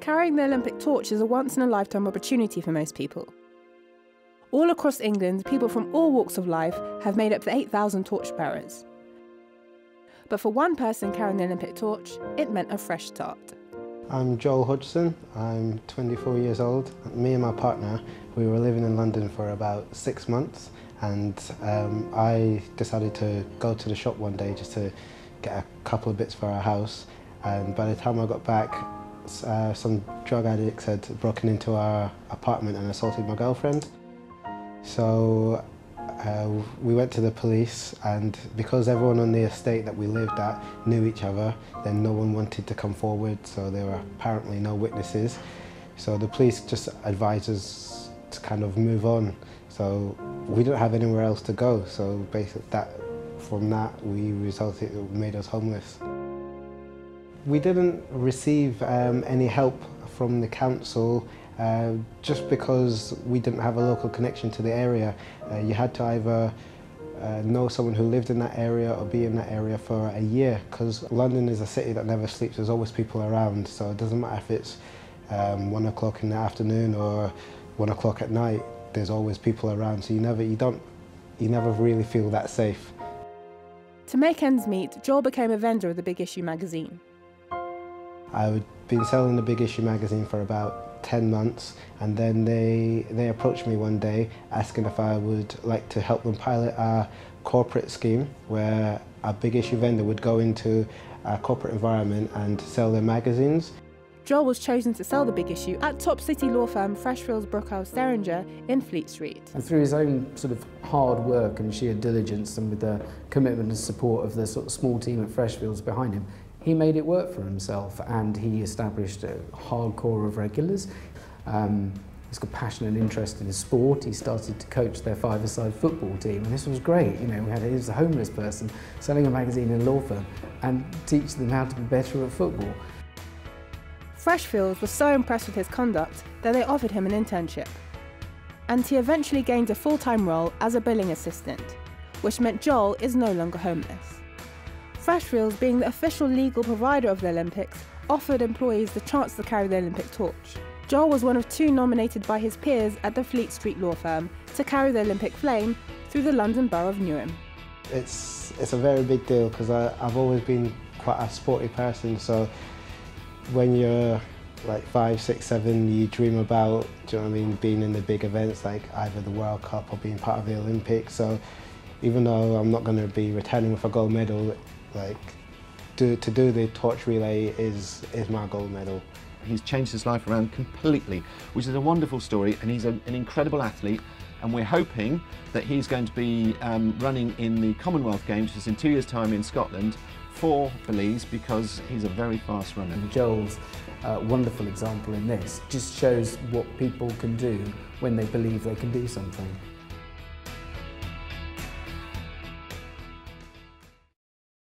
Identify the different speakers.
Speaker 1: carrying the Olympic torch is a once-in-a-lifetime opportunity for most people. All across England, people from all walks of life have made up the 8,000 torchbearers. But for one person carrying the Olympic torch, it meant a fresh start.
Speaker 2: I'm Joel Hodgson, I'm 24 years old. Me and my partner, we were living in London for about 6 months, and I decided to go to the shop one day just to get a couple of bits for our house. And by the time I got back, some drug addicts had broken into our apartment and assaulted my girlfriend. So we went to the police, and because everyone on the estate that we lived at knew each other, then no one wanted to come forward, so there were apparently no witnesses. So the police just advised us to kind of move on. So we didn't have anywhere else to go, so basically from that it made us homeless. We didn't receive any help from the council just because we didn't have a local connection to the area. You had to either know someone who lived in that area or be in that area for a year, because London is a city that never sleeps. There's always people around, so it doesn't matter if it's 1 o'clock in the afternoon or 1 o'clock at night. There's always people around, so you never really feel that safe.
Speaker 1: To make ends meet, Joel became a vendor of the Big Issue magazine.
Speaker 2: I'd been selling the Big Issue magazine for about 10 months, and then they approached me one day asking if I would like to help them pilot a corporate scheme where a Big Issue vendor would go into a corporate environment and sell their magazines.
Speaker 1: Joel was chosen to sell the Big Issue at top city law firm Freshfields Brookhouse Derringer in Fleet Street.
Speaker 3: And through his own sort of hard work and sheer diligence, and with the commitment and support of the sort of small team at Freshfields behind him, he made it work for himself, and he established a hard core of regulars. He's got passion and interest in his sport. He started to coach their five-a-side football team, and this was great. You know, he was a homeless person selling a magazine in a law firm and teach them how to be better at football.
Speaker 1: Freshfields was so impressed with his conduct that they offered him an internship. And he eventually gained a full-time role as a billing assistant, which meant Joel is no longer homeless. Freshfields, being the official legal provider of the Olympics, offered employees the chance to carry the Olympic torch. Joel was one of 2 nominated by his peers at the Fleet Street law firm to carry the Olympic flame through the London Borough of Newham.
Speaker 2: It's a very big deal because I've always been quite a sporty person, so when you're like 5, 6, 7, you dream about, do you know what I mean, being in the big events like either the World Cup or being part of the Olympics. So even though I'm not going to be returning with a gold medal, like to do the torch relay is my gold medal.
Speaker 4: He's changed his life around completely, which is a wonderful story, and he's an incredible athlete, and we're hoping that he's going to be running in the Commonwealth Games, which is in 2 years' time in Scotland, for Belize, because he's a very fast runner.
Speaker 3: And Joel's wonderful example in this just shows what people can do when they believe they can do something.